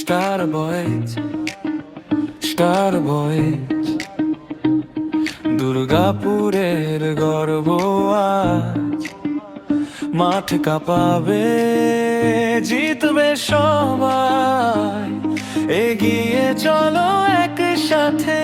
Star Boys, Star Boys, দুর্গাপুরের গর্ব আজ মাঠ কাঁপাবে, জিতবে সবাই, এগিয়ে চলো একসাথে।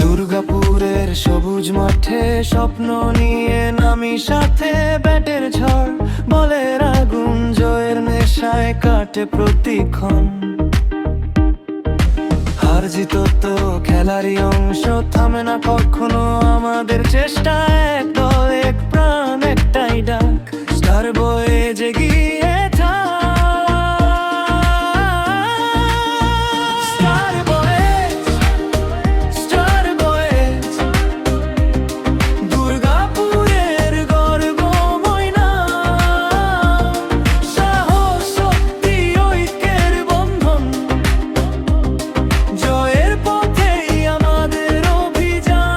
দুর্গাপুরের সবুজ মাঠে স্বপ্ন নিয়ে নামি সাথে, ব্যাটের ঝড় বলের আগুন, জয়ের নেশায় কাটে প্রতিক্ষণ। হার জিত তো খেলারই অংশ, থামে না কখনো আমাদের চেষ্টা। এক দল, এক প্রাণ, একটাই ডাক, স্টার বয়েজ এগিয়ে থাক। স্টার বয়েজ, স্টার বয়েজ, দুর্গাপুরের গর্বময় নাম। সাহস, শক্তি, ঐক্যের বন্ধন, জয়ের পথেই আমাদের অভিযান।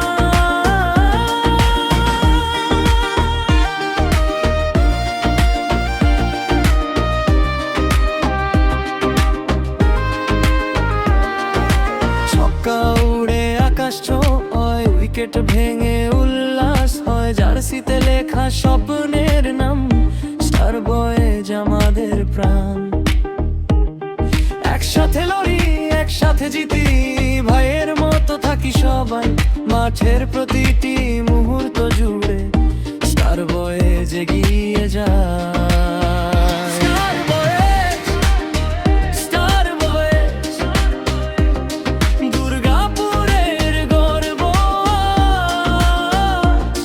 ছক্কা উড়ে আকাশ ছোঁয়, উইকেট ভেঙে উল্লাস হয়, জার্সিতে লেখা স্বপ্নের নাম। স্টার বয়েজ আমাদের প্রাণ, একসাথে লড়ি, একসাথে জিতি, ভাইয়ের মতো থাকি সবাই, মাঠের প্রতিটি মুহূর্ত জুড়ে স্টার বয়েজ এগিয়ে যায়। স্টার বয়েজ, স্টার বয়েজ, দুর্গাপুরের গর্ব আজ,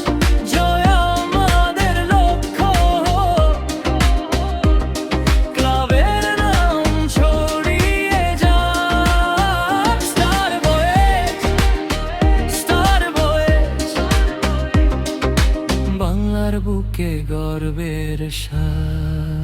জয় আমাদের লক্ষ্য, ক্লাবের নাম ছড়িয়ে যাক। স্টার বয়েজ, স্টার বয়েজ, বাংলার বুকে গর্বের সাজ।